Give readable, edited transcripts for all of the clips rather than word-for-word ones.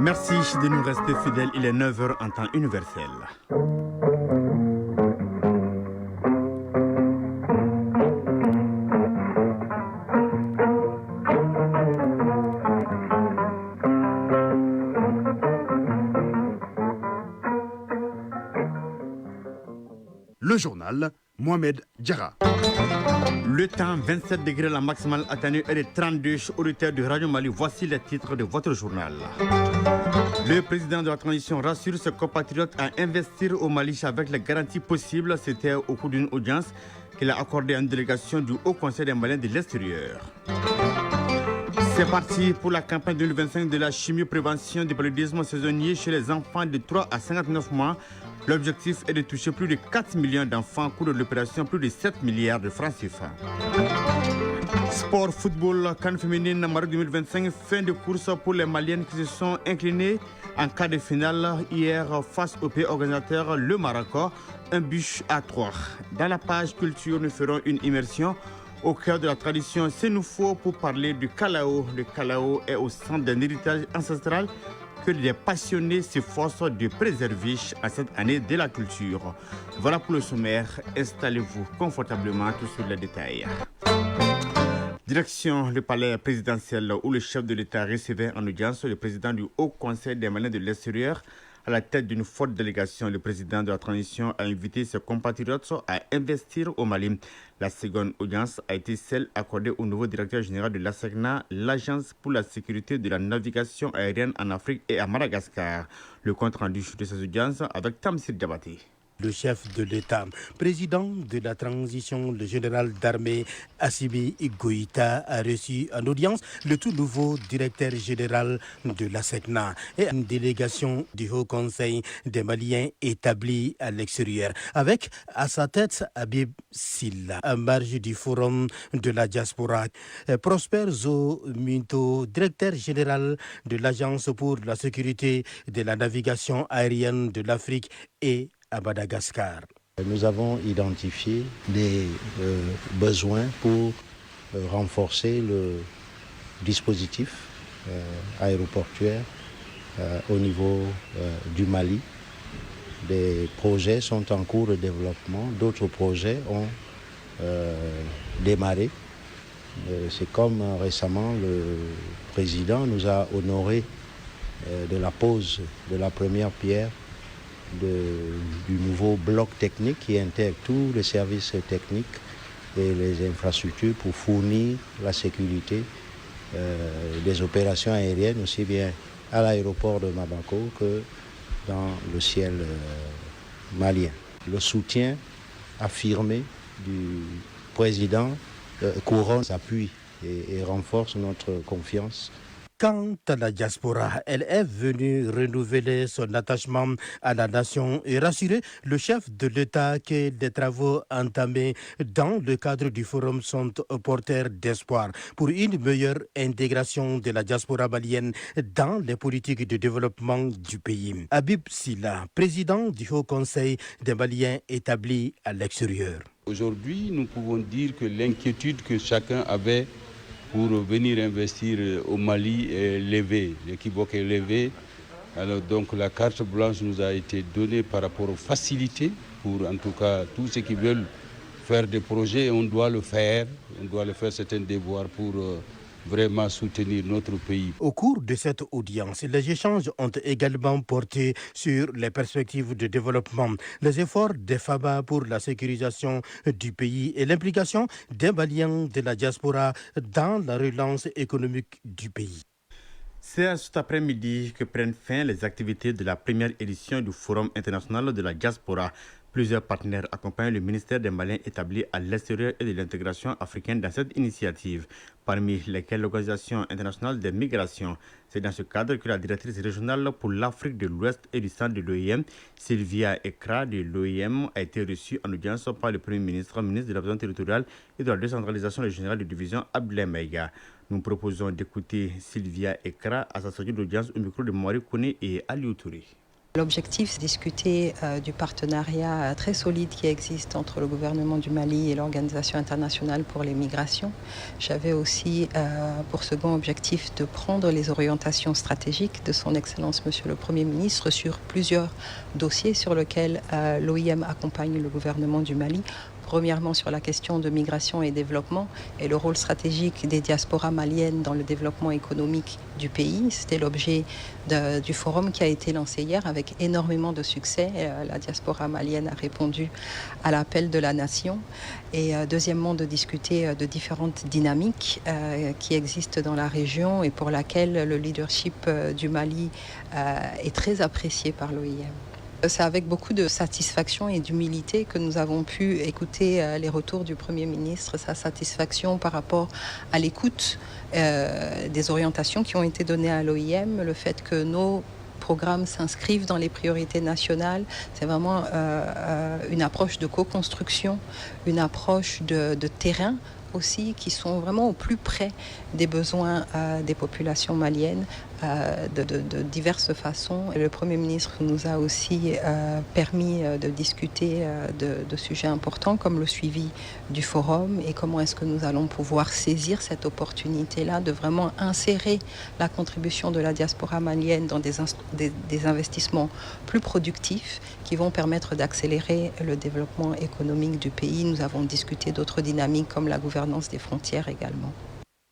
Merci de nous rester fidèles. Il est 9 heures en temps universel. Le journal, Mohamed Diarra. Le temps, 27 degrés, la maximale atteignue est de 32 auditeurs de Radio Mali. Voici les titres de votre journal. Le président de la transition rassure ses compatriotes à investir au Mali avec les garanties possibles. C'était au cours d'une audience qu'il a accordée à une délégation du Haut Conseil des Maliens de l'extérieur. C'est parti pour la campagne 2025 de la chimio-prévention du paludisme saisonnier chez les enfants de 3 à 59 mois. L'objectif est de toucher plus de 4 millions d'enfants au cours de l'opération, plus de 7 milliards de francs CFA. Sport, football, CAN féminine, Maroc 2025, fin de course pour les Maliennes qui se sont inclinées en quart de finale hier face au pays organisateur, le Maroc, un but à 3. Dans la page culture, nous ferons une immersion au cœur de la tradition sénoufo pour parler du Kalao. Le Kalao est au centre d'un héritage ancestral que les passionnés s'efforcent de préserver à cette année de la culture. Voilà pour le sommaire. Installez-vous confortablement, tout sur les détails. Direction le palais présidentiel où le chef de l'État recevait en audience le président du Haut Conseil des Maliens de l'extérieur. À la tête d'une forte délégation, le président de la transition a invité ses compatriotes à investir au Mali. La seconde audience a été celle accordée au nouveau directeur général de l'ASECNA, l'Agence pour la sécurité de la navigation aérienne en Afrique et à Madagascar. Le compte rendu de ces audiences avec Tamsir Diabaté. Le chef de l'État, président de la transition, le général d'armée Assimi Goïta a reçu en audience le tout nouveau directeur général de l'ASECNA et une délégation du Haut Conseil des Maliens établie à l'extérieur, avec à sa tête Habib Silla, en marge du forum de la diaspora. Prosper Zo Minto, directeur général de l'Agence pour la sécurité de la navigation aérienne de l'Afrique et à Madagascar. Nous avons identifié des besoins pour renforcer le dispositif aéroportuaire au niveau du Mali. Des projets sont en cours de développement, d'autres projets ont démarré. C'est comme récemment le président nous a honoré de la pose de la première pierre du nouveau bloc technique qui intègre tous les services techniques et les infrastructures pour fournir la sécurité des opérations aériennes, aussi bien à l'aéroport de Bamako que dans le ciel malien. Le soutien affirmé du président couronne s'appuie et renforce notre confiance. Quant à la diaspora, elle est venue renouveler son attachement à la nation et rassurer le chef de l'État que les travaux entamés dans le cadre du forum sont porteurs d'espoir pour une meilleure intégration de la diaspora malienne dans les politiques de développement du pays. Habib Silla, président du Haut Conseil des Maliens établi à l'extérieur. Aujourd'hui, nous pouvons dire que l'inquiétude que chacun avait pour venir investir au Mali est levée, l'équivoque est levé. Alors donc la carte blanche nous a été donnée par rapport aux facilités pour en tout cas tous ceux qui veulent faire des projets, on doit le faire, c'est un devoir pour vraiment soutenir notre pays. Au cours de cette audience, les échanges ont également porté sur les perspectives de développement, les efforts des FABA pour la sécurisation du pays et l'implication des Maliens de la diaspora dans la relance économique du pays. C'est à cet après-midi que prennent fin les activités de la première édition du Forum international de la diaspora. Plusieurs partenaires accompagnent le ministère des Maliens établi à l'extérieur et de l'intégration africaine dans cette initiative, parmi lesquels l'Organisation internationale des migrations. C'est dans ce cadre que la directrice régionale pour l'Afrique de l'Ouest et du centre de l'OIM, Sylvia Ekra de l'OIM, a été reçue en audience par le Premier ministre, ministre de la Cohésion territoriale et de la décentralisation régionale de division Abdoulaye Maïga. Nous proposons d'écouter Sylvia Ekra à sa sortie d'audience au micro de Mouari Kone et Aliou Touré. L'objectif, c'est de discuter du partenariat très solide qui existe entre le gouvernement du Mali et l'Organisation internationale pour les migrations. J'avais aussi pour second objectif de prendre les orientations stratégiques de son Excellence Monsieur le Premier ministre sur plusieurs dossiers sur lesquels l'OIM accompagne le gouvernement du Mali. Premièrement sur la question de migration et développement et le rôle stratégique des diasporas maliennes dans le développement économique du pays. C'était l'objet du forum qui a été lancé hier avec énormément de succès. La diaspora malienne a répondu à l'appel de la nation. Et deuxièmement, de discuter de différentes dynamiques qui existent dans la région et pour laquelle le leadership du Mali est très apprécié par l'OIM. C'est avec beaucoup de satisfaction et d'humilité que nous avons pu écouter les retours du Premier ministre, sa satisfaction par rapport à l'écoute des orientations qui ont été données à l'OIM, le fait que nos programmes s'inscrivent dans les priorités nationales. C'est vraiment une approche de co-construction, une approche de terrain aussi, qui sont vraiment au plus près des besoins des populations maliennes de diverses façons. Et le Premier ministre nous a aussi permis de discuter de sujets importants comme le suivi du forum et comment est-ce que nous allons pouvoir saisir cette opportunité-là de vraiment insérer la contribution de la diaspora malienne dans des investissements plus productifs qui vont permettre d'accélérer le développement économique du pays. Nous avons discuté d'autres dynamiques comme la gouvernance des frontières également.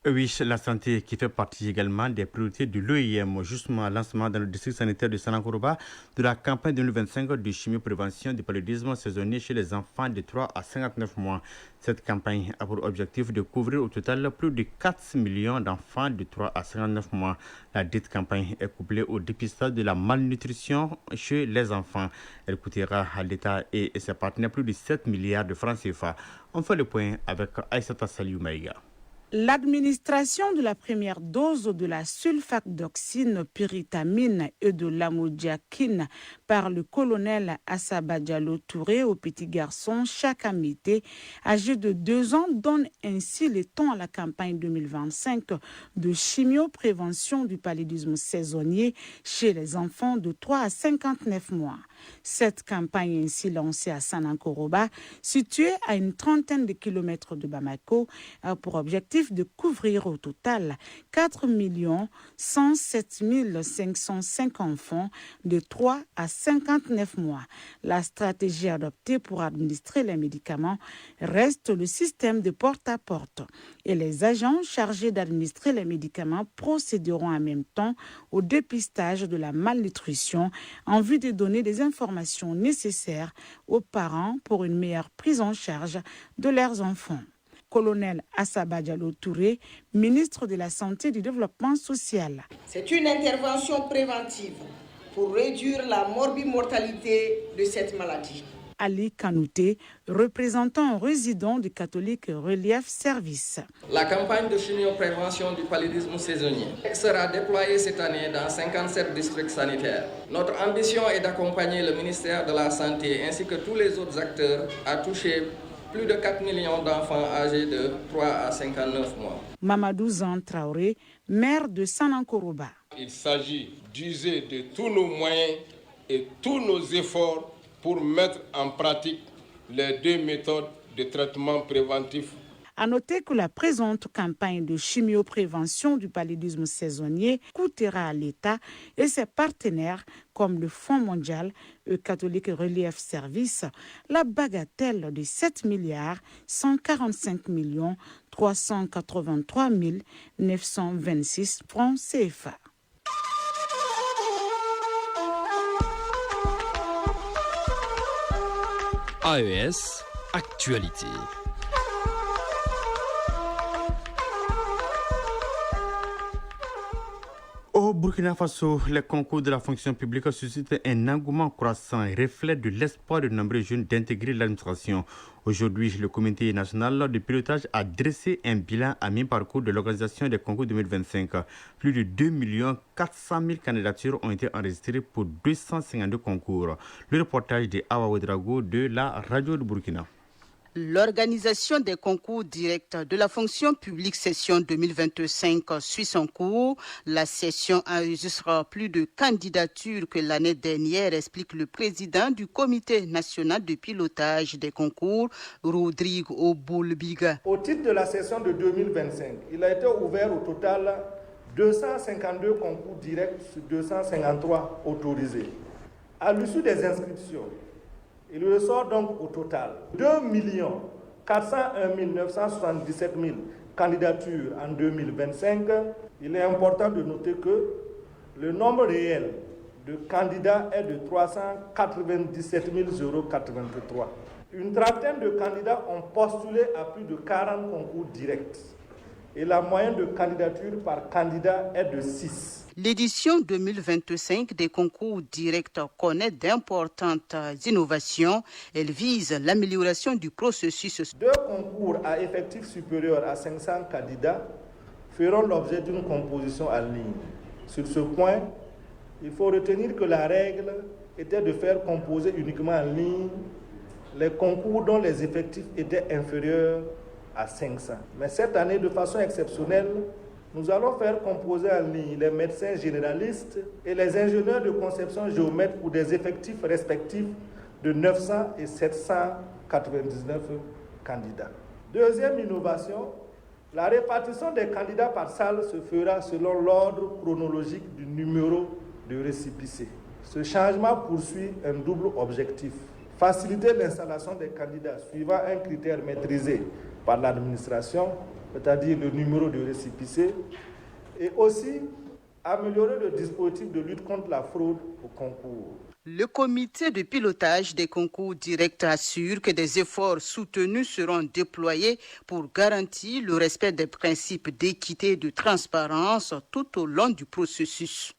Oui, la santé qui fait partie également des priorités de l'OIM. Justement, lancement dans le district sanitaire de Sanankoroba de la campagne 2025 de chimioprévention du paludisme saisonnier chez les enfants de 3 à 59 mois. Cette campagne a pour objectif de couvrir au total plus de 4 millions d'enfants de 3 à 59 mois. La dite campagne est couplée au dépistage de la malnutrition chez les enfants. Elle coûtera à l'État et ses partenaires plus de 7 milliards de francs CFA. On fait le point avec Aïssata Saliou Maïga. L'administration de la première dose de la sulfatoxine pyritamine et de l'amodiaquine par le colonel Assaba Diallo Touré au petit garçon chaque amité âgé de 2 ans donne ainsi le ton à la campagne 2025 de chimioprévention du paludisme saisonnier chez les enfants de 3 à 59 mois. Cette campagne ainsi lancée à Sanankoroba, située à une trentaine de kilomètres de Bamako, a pour objectif de couvrir au total 4 107 505 enfants de 3 à 59 mois. La stratégie adoptée pour administrer les médicaments reste le système de porte-à-porte et les agents chargés d'administrer les médicaments procéderont en même temps au dépistage de la malnutrition en vue de donner des informations nécessaires aux parents pour une meilleure prise en charge de leurs enfants. Colonel Assaba Diallo Touré, ministre de la Santé et du Développement social. C'est une intervention préventive pour réduire la morbimortalité de cette maladie. Ali Kanouté, représentant résident du catholique Relief Service. La campagne de chimioprévention du paludisme saisonnier sera déployée cette année dans 57 districts sanitaires. Notre ambition est d'accompagner le ministère de la Santé ainsi que tous les autres acteurs à toucher plus de 4 millions d'enfants âgés de 3 à 59 mois. Mamadou Zan Traoré, maire de Sanankoroba. Il s'agit d'user de tous nos moyens et tous nos efforts pour mettre en pratique les 2 méthodes de traitement préventif. À noter que la présente campagne de chimioprévention du paludisme saisonnier coûtera à l'État et ses partenaires comme le Fonds mondial et Catholique Relief Service la bagatelle de 7 milliards 145 millions 383 926 francs CFA. AES Actualité. Au Burkina Faso, les concours de la fonction publique suscitent un engouement croissant et reflètent de l'espoir de nombreux jeunes d'intégrer l'administration. Aujourd'hui, le comité national de pilotage a dressé un bilan à mi-parcours de l'organisation des concours 2025. Plus de 2 400 000 candidatures ont été enregistrées pour 252 concours. Le reportage de Awa Ouedraogo de la radio de Burkina. L'organisation des concours directs de la fonction publique session 2025 suit son cours. La session enregistre plus de candidatures que l'année dernière, explique le président du comité national de pilotage des concours, Rodrigue Oboulbiga. Au titre de la session de 2025, il a été ouvert au total 252 concours directs sur 253 autorisés. À l'issue des inscriptions, il ressort donc au total 2 401 977 000 candidatures en 2025. Il est important de noter que le nombre réel de candidats est de 397 083. Une trentaine de candidats ont postulé à plus de 40 concours directs et la moyenne de candidature par candidat est de 6. L'édition 2025 des concours directs connaît d'importantes innovations. Elle vise l'amélioration du processus. 2 concours à effectif supérieur à 500 candidats feront l'objet d'une composition en ligne. Sur ce point, il faut retenir que la règle était de faire composer uniquement en ligne les concours dont les effectifs étaient inférieurs à 500. Mais cette année, de façon exceptionnelle, nous allons faire composer en ligne les médecins généralistes et les ingénieurs de conception géomètre pour des effectifs respectifs de 900 et 799 candidats. Deuxième innovation, la répartition des candidats par salle se fera selon l'ordre chronologique du numéro de récépissé. Ce changement poursuit un double objectif: faciliter l'installation des candidats suivant un critère maîtrisé par l'administration, c'est-à-dire le numéro de récépissé, et aussi améliorer le dispositif de lutte contre la fraude au concours. Le comité de pilotage des concours directs assure que des efforts soutenus seront déployés pour garantir le respect des principes d'équité et de transparence tout au long du processus.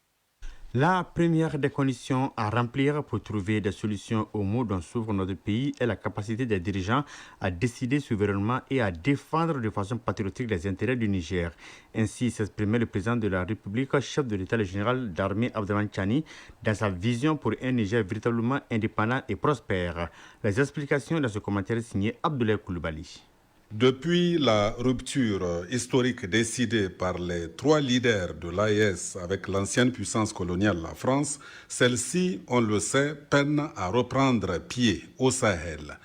La première des conditions à remplir pour trouver des solutions aux maux dont souffre notre pays est la capacité des dirigeants à décider souverainement et à défendre de façon patriotique les intérêts du Niger. Ainsi s'exprimait le président de la République, chef de l'État, le général d'armée Abdraman Chani, dans sa vision pour un Niger véritablement indépendant et prospère. Les explications dans ce commentaire signé Abdoulaye Koulibaly. Depuis la rupture historique décidée par les 3 leaders de l'AES avec l'ancienne puissance coloniale, la France, celle-ci, on le sait, peine à reprendre pied au Sahel.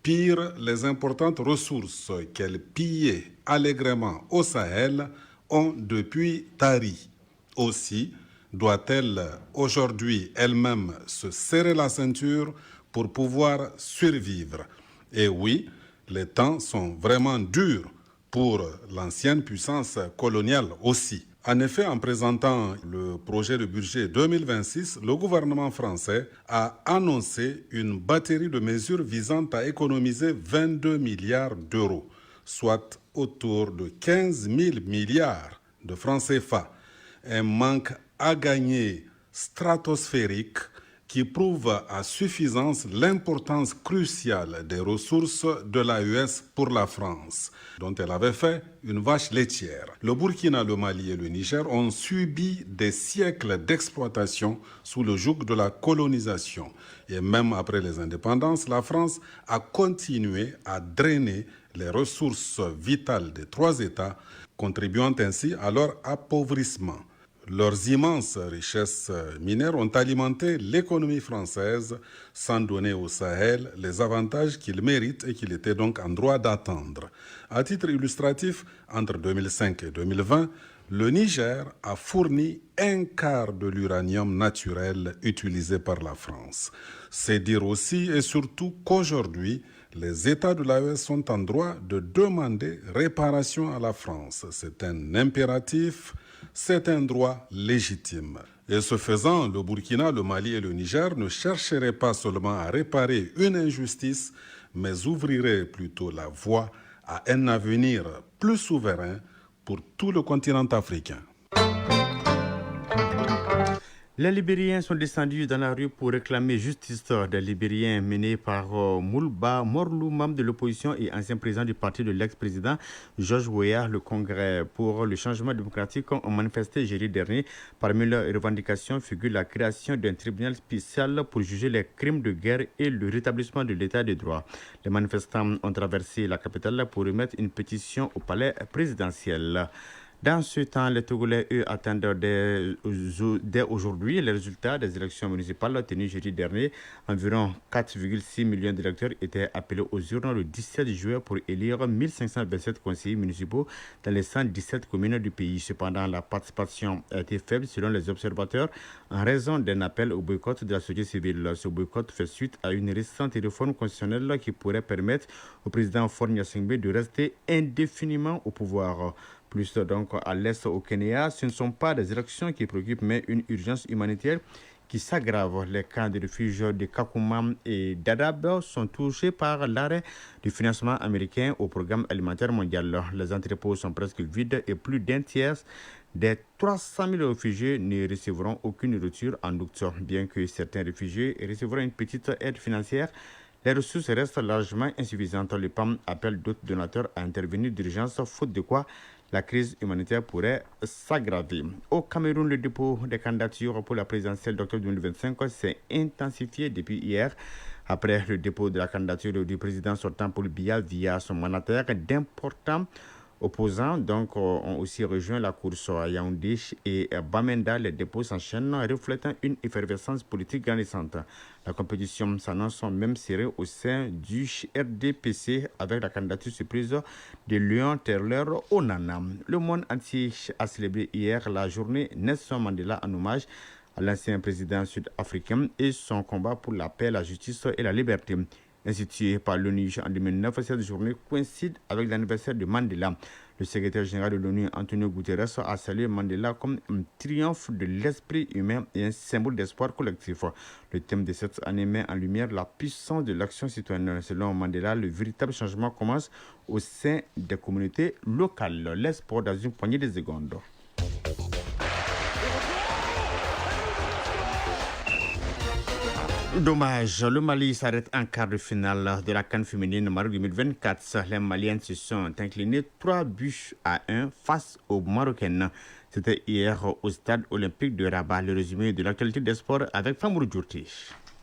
Pire, les importantes ressources qu'elle pillait allègrement au Sahel ont depuis tari. Aussi, doit-elle aujourd'hui elle-même se serrer la ceinture pour pouvoir survivre? Et oui, les temps sont vraiment durs pour l'ancienne puissance coloniale aussi. En effet, en présentant le projet de budget 2026, le gouvernement français a annoncé une batterie de mesures visant à économiser 22 milliards d'euros, soit autour de 15 000 milliards de francs CFA. Un manque à gagner stratosphérique qui prouve à suffisance l'importance cruciale des ressources de l'AES pour la France, dont elle avait fait une vache laitière. Le Burkina, le Mali et le Niger ont subi des siècles d'exploitation sous le joug de la colonisation. Et même après les indépendances, la France a continué à drainer les ressources vitales des 3 États, contribuant ainsi à leur appauvrissement. Leurs immenses richesses minières ont alimenté l'économie française sans donner au Sahel les avantages qu'il mérite et qu'il était donc en droit d'attendre. À titre illustratif, entre 2005 et 2020, le Niger a fourni 1/4 de l'uranium naturel utilisé par la France. C'est dire aussi et surtout qu'aujourd'hui, les États de l'AES sont en droit de demander réparation à la France. C'est un impératif. C'est un droit légitime. Et ce faisant, le Burkina, le Mali et le Niger ne chercheraient pas seulement à réparer une injustice, mais ouvriraient plutôt la voie à un avenir plus souverain pour tout le continent africain. Les Libériens sont descendus dans la rue pour réclamer justice des Libériens menés par Moulba Morlou, membre de l'opposition et ancien président du parti de l'ex-président Georges Weah. Le Congrès pour le changement démocratique ont manifesté jeudi dernier. Parmi leurs revendications figure la création d'un tribunal spécial pour juger les crimes de guerre et le rétablissement de l'état de droit. Les manifestants ont traversé la capitale pour remettre une pétition au palais présidentiel. Dans ce temps, les Togolais, eux, attendent dès aujourd'hui les résultats des élections municipales tenues jeudi dernier. Environ 4,6 millions d'électeurs étaient appelés aux urnes le 17 juin pour élire 1527 conseillers municipaux dans les 117 communes du pays. Cependant, la participation a été faible selon les observateurs en raison d'un appel au boycott de la société civile. Ce boycott fait suite à une récente réforme constitutionnelle qui pourrait permettre au président Faure Gnassingbé de rester indéfiniment au pouvoir. Plus donc à l'est au Kenya, ce ne sont pas des élections qui préoccupent, mais une urgence humanitaire qui s'aggrave. Les camps de refuge de Kakuma et d'Adab sont touchés par l'arrêt du financement américain au programme alimentaire mondial. Les entrepôts sont presque vides et plus d'un tiers des 300 000 réfugiés ne recevront aucune nourriture en août. Bien que certains réfugiés recevront une petite aide financière, les ressources restent largement insuffisantes. Le PAM appelle d'autres donateurs à intervenir d'urgence, faute de quoi la crise humanitaire pourrait s'aggraver. Au Cameroun, le dépôt des candidatures pour la présidentielle d'octobre 2025 s'est intensifié depuis hier. Après le dépôt de la candidature du président sortant Paul Biya via son mandataire, d'importants opposants ont aussi rejoint la course à Yaoundé et Bamenda. Les dépôts s'enchaînent, reflétant une effervescence politique grandissante. La compétition s'annonce même serrée au sein du RDPC avec la candidature surprise de Léon Terler Onana. Le monde entier a célébré hier la journée Nelson Mandela en hommage à l'ancien président sud-africain et son combat pour la paix, la justice et la liberté. Institué par l'ONU en 2009, cette journée coïncide avec l'anniversaire de Mandela. Le secrétaire général de l'ONU, Antonio Guterres, a salué Mandela comme un triomphe de l'esprit humain et un symbole d'espoir collectif. Le thème de cette année met en lumière la puissance de l'action citoyenne. Selon Mandela, le véritable changement commence au sein des communautés locales. L'espoir dans une poignée de secondes. Dommage, le Mali s'arrête en quart de finale de la CAN féminine Maroc 2024. Les Maliennes se sont inclinées 3-1 face aux Marocaines. C'était hier au stade olympique de Rabat. Le résumé de l'actualité des sports avec Famourou Djourti.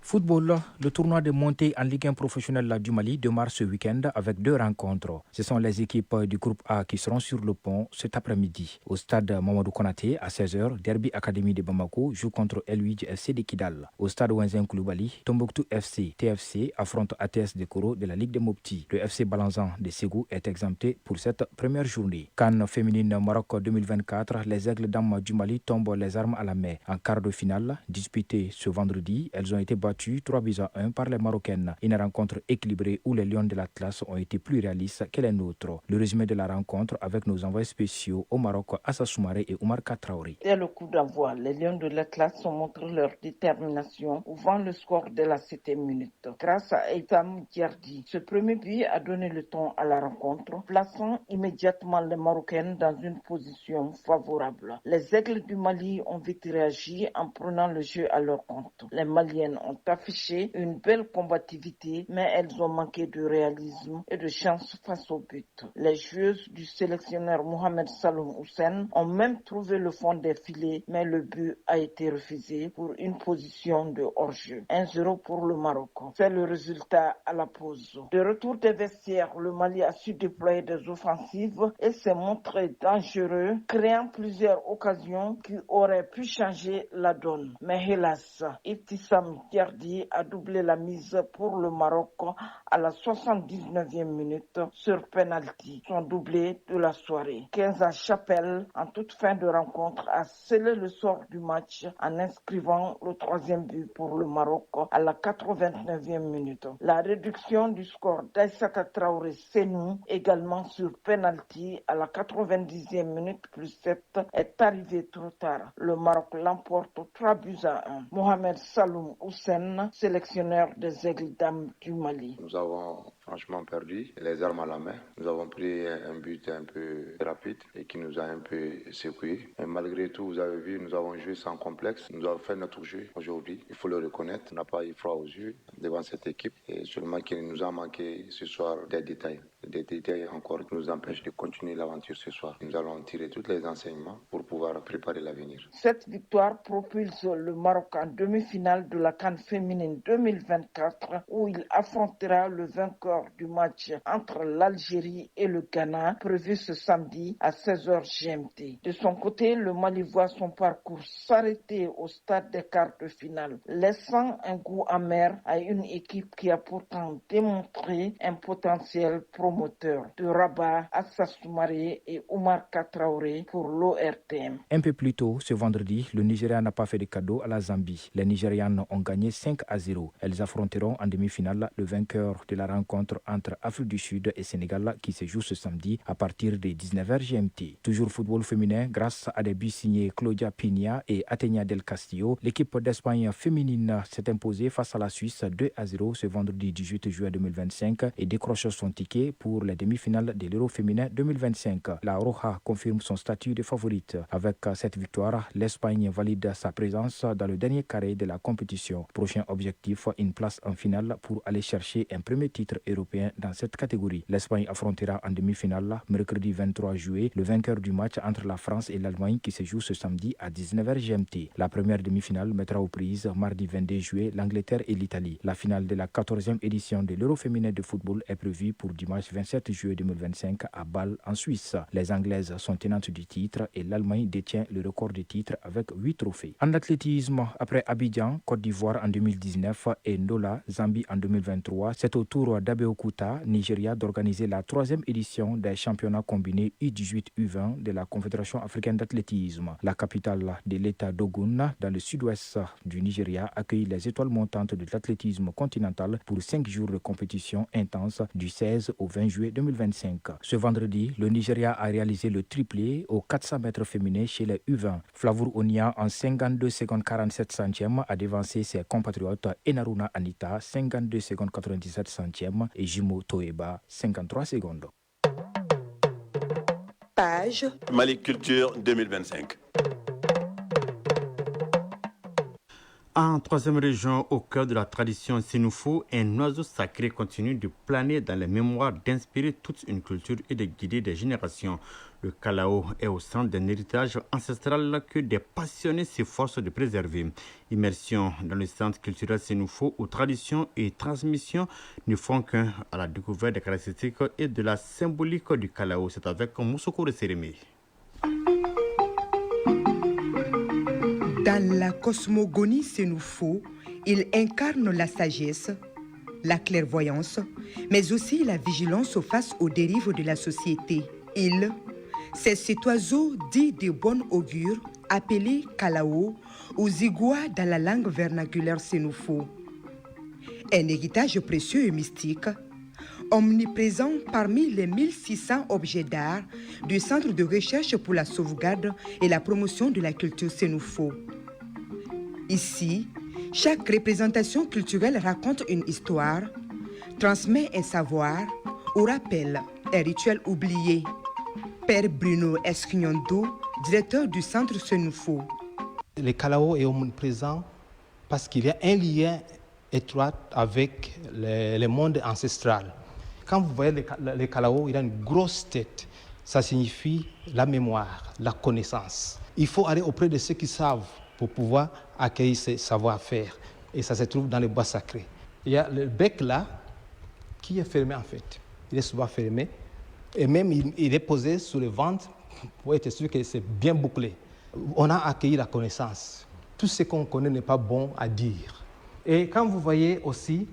Football, le tournoi de montée en Ligue 1 professionnelle du Mali démarre ce week-end avec 2 rencontres. Ce sont les équipes du groupe A qui seront sur le pont cet après-midi. Au stade Mamadou Konaté, à 16h, Derby Academy de Bamako joue contre El-Ouidj FC de Kidal. Au stade Wenzen Koulibaly, Tombouctou FC, TFC affronte ATS de Koro de la Ligue des Mopti. Le FC Balanzan de Ségou est exempté pour cette première journée. CAN féminine Maroc 2024, les Aigles dames du Mali tombent les armes à la main. En quart de finale, disputée ce vendredi, elles ont été battues 3-1 par les Marocaines. Une rencontre équilibrée où les Lions de l'Atlas ont été plus réalistes que les nôtres. Le résumé de la rencontre avec nos envoyés spéciaux au Maroc, Assa Soumaré et Oumar Katraouri. Dès le coup d'envoi, les Lions de l'Atlas ont montré leur détermination, ouvrant le score dès la 7e minute. Grâce à Eitham Diardi, ce premier but a donné le ton à la rencontre, plaçant immédiatement les Marocaines dans une position favorable. Les Aigles du Mali ont vite réagi en prenant le jeu à leur compte. Les Maliennes ont affiché une belle combativité, mais elles ont manqué de réalisme et de chance face au but. Les joueuses du sélectionneur Mohamed Saloum Houssen ont même trouvé le fond des filets, mais le but a été refusé pour une position de hors-jeu. 1-0 pour le Maroc. C'est le résultat à la pause. De retour des vestiaires, le Mali a su déployer des offensives et s'est montré dangereux, créant plusieurs occasions qui auraient pu changer la donne. Mais hélas, Ibtissam Diardi a doublé la mise pour le Maroc à la 79e minute sur penalty, son doublé de la soirée. Kenza Chapelle, en toute fin de rencontre, a scellé le sort du match en inscrivant le 3e but pour le Maroc à la 89e minute. La réduction du score d'Aïssata Traoré Senou, également sur penalty à la 90e minute plus 7, est arrivée trop tard. Le Maroc l'emporte 3-1. Mohamed Saloum Houssen Sène, sélectionneur des Aigles d'Âme du Mali. Nous avons franchement perdu les armes à la main. Nous avons pris un but un peu rapide et qui nous a un peu secoué. Mais malgré tout, vous avez vu, nous avons joué sans complexe. Nous avons fait notre jeu aujourd'hui. Il faut le reconnaître. On n'a pas eu froid aux yeux devant cette équipe. Et seulement qu'il nous a manqué ce soir des détails. Des détails encore qui nous empêchent de continuer l'aventure ce soir. Nous allons tirer tous les enseignements pour pouvoir préparer l'avenir. Cette victoire propulse le Maroc en demi-finale de la CAN féminine 2024 où il affrontera le vainqueur du match entre l'Algérie et le Ghana prévu ce samedi à 16h GMT. De son côté, le Mali voit son parcours s'arrêter au stade des quarts de finale, laissant un goût amer à une équipe qui a pourtant démontré un potentiel promoteur. De Rabat, Assa Soumaré et Oumar Katraoré pour l'ORTM. Un peu plus tôt, ce vendredi, le Nigeria n'a pas fait de cadeau à la Zambie. Les Nigérianes ont gagné 5-0. Elles affronteront en demi-finale le vainqueur de la rencontre entre Afrique du Sud et Sénégal qui se joue ce samedi à partir des 19h GMT. Toujours football féminin, grâce à des buts signés Claudia Pina et Atenia del Castillo, l'équipe d'Espagne féminine s'est imposée face à la Suisse 2-0 ce vendredi 18 juin 2025 et décroche son ticket pour les demi-finales de l'Euro féminin 2025. La Roja confirme son statut de favorite. Avec cette victoire, l'Espagne valide sa présence dans le dernier carré de la compétition. Prochain objectif, une place en finale pour aller chercher un premier titre européen dans cette catégorie. L'Espagne affrontera en demi-finale, mercredi 23 juillet, le vainqueur du match entre la France et l'Allemagne qui se joue ce samedi à 19h GMT. La première demi-finale mettra aux prises mardi 22 juillet l'Angleterre et l'Italie. La finale de la 14e édition de l'Euro féminin de football est prévue pour dimanche 27 juillet 2025 à Bâle en Suisse. Les Anglaises sont tenantes du titre et l'Allemagne détient le record du titre avec 8 trophées. En athlétisme, après Abidjan, Côte d'Ivoire en 2019 et Ndola, Zambie en 2023, c'est au tour d'Abeokuta, Nigeria, d'organiser la 3e édition des championnats combinés U18-U20 de la Confédération africaine d'athlétisme. La capitale de l'État d'Ogun, dans le sud-ouest du Nigeria, accueille les étoiles montantes de l'athlétisme continental pour 5 jours de compétition intense du 16 au 20 juillet 2025. Ce vendredi, le Nigeria a réalisé le triplé aux 400 mètres féminins chez les U20. Flavour Onia, en 52 secondes 47 centièmes, a devancé ses compatriotes Enaruna Anita, 52 secondes 97 centièmes, et Jimo Toeba, 53 secondes. Page Mali Culture 2025. En troisième région, au cœur de la tradition Sénoufo, un oiseau sacré continue de planer dans les mémoires, d'inspirer toute une culture et de guider des générations. Le Kalao est au centre d'un héritage ancestral que des passionnés s'efforcent de préserver. Immersion dans le centre culturel Sénoufo où tradition et transmission ne font qu'un à la découverte des caractéristiques et de la symbolique du Kalao. C'est avec Moussokoro Sérémé. Dans la cosmogonie Sénoufo, il incarne la sagesse, la clairvoyance, mais aussi la vigilance face aux dérives de la société. C'est cet oiseau dit de bon augure, appelé Kalao ou Zigua dans la langue vernaculaire Sénoufo. Un héritage précieux et mystique, omniprésent parmi les 1600 objets d'art du Centre de recherche pour la sauvegarde et la promotion de la culture Sénoufo. Ici, chaque représentation culturelle raconte une histoire, transmet un savoir ou rappelle un rituel oublié. Père Bruno Esquignondo, directeur du Centre Sénoufo. Le Kalao est omniprésent parce qu'il y a un lien étroit avec le monde ancestral. Quand vous voyez le Kalao, il a une grosse tête. Ça signifie la mémoire, la connaissance. Il faut aller auprès de ceux qui savent pour pouvoir accueillir ce savoir-faire. Et ça se trouve dans les bois sacrés. Il y a le bec là, qui est fermé en fait. Il est souvent fermé. Et même il est posé sur le ventre pour être sûr que c'est bien bouclé. On a accueilli la connaissance. Tout ce qu'on connaît n'est pas bon à dire. Et quand vous voyez aussi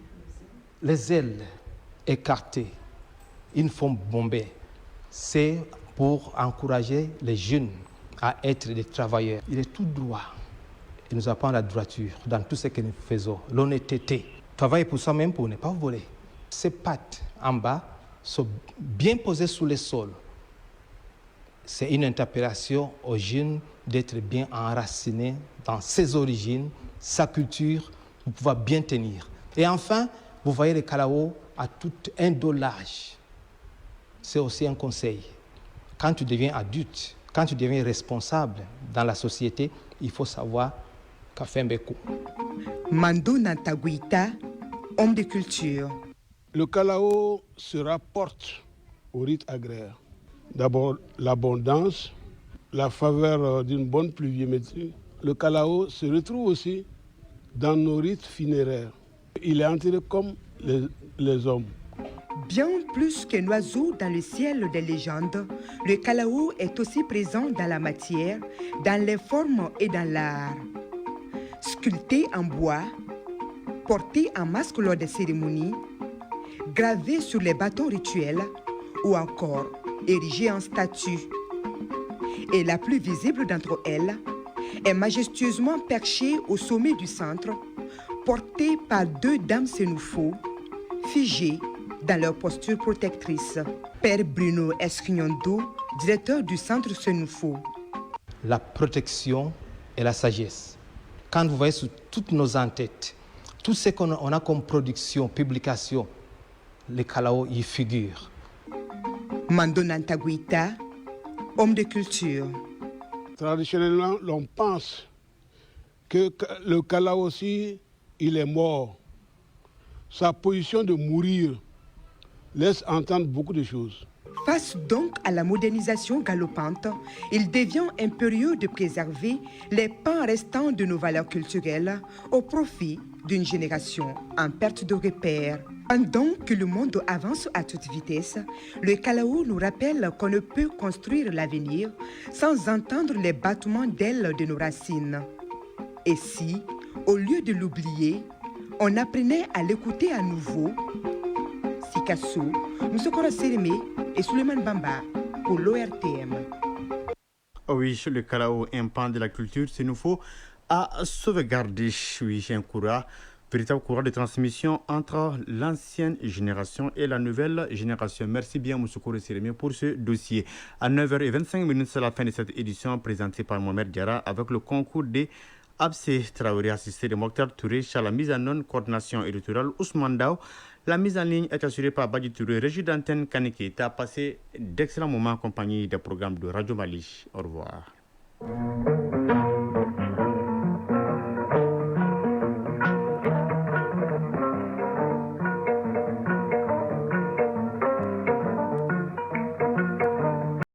les ailes écartées, une forme bombée, c'est pour encourager les jeunes à être des travailleurs. Il est tout droit. Il nous apprend la droiture dans tout ce que nous faisons, l'honnêteté. Travailler pour soi-même pour ne pas voler. Ses pattes en bas sont bien posées sur le sol. C'est une interpellation aux jeunes d'être bien enracinés dans ses origines, sa culture, pour pouvoir bien tenir. Et enfin, vous voyez le calao à tout un dos large. C'est aussi un conseil. Quand tu deviens adulte, quand tu deviens responsable dans la société, il faut savoir qu'a fait un béco. Mando Nantaguita, homme de culture. Le calao se rapporte au rite agraire. D'abord, l'abondance, la faveur d'une bonne pluviométrie. Le calao se retrouve aussi dans nos rites funéraires. Il est enterré comme les hommes. Bien plus qu'un oiseau dans le ciel des légendes, le calao est aussi présent dans la matière, dans les formes et dans l'art. Sculpté en bois, porté en masque lors des cérémonies, gravé sur les bâtons rituels ou encore érigé en statue. Et la plus visible d'entre elles est majestueusement perchée au sommet du centre, portée par 2 dames sénoufo, figées dans leur posture protectrice. Père Bruno Esquignondo, directeur du centre sénoufo. La protection et la sagesse. Quand vous voyez sur toutes nos entêtes, tout ce qu'on a comme production, publication, les calao y figurent. Mando Nantaguita, homme de culture. Traditionnellement, l'on pense que le calao aussi, il est mort. Sa position de mourir laisse entendre beaucoup de choses. Face donc à la modernisation galopante, il devient impérieux de préserver les pans restants de nos valeurs culturelles au profit d'une génération en perte de repères. Pendant que le monde avance à toute vitesse, le calao nous rappelle qu'on ne peut construire l'avenir sans entendre les battements d'ailes de nos racines. Et si, au lieu de l'oublier, on apprenait à l'écouter à nouveau? Sikasso, Moussokora Sérémé et Suleiman Bamba pour l'ORTM. Oui, le calao, un pan de la culture, c'est nous faut à sauvegarder. Oui, un véritable courant de transmission entre l'ancienne génération et la nouvelle génération. Merci bien, Moussokora Sérémé, pour ce dossier. À 9h25, c'est la fin de cette édition présentée par Mohamed Diarra avec le concours des Absé Traoré, assisté de Mokhtar Touré, à la mise en œuvre, coordination éditoriale Ousmane Dao. La mise en ligne est assurée par Badi Touré, régie d'antenne Kaniki. Tu as passé d'excellents moments en compagnie des programmes de Radio Mali. Au revoir.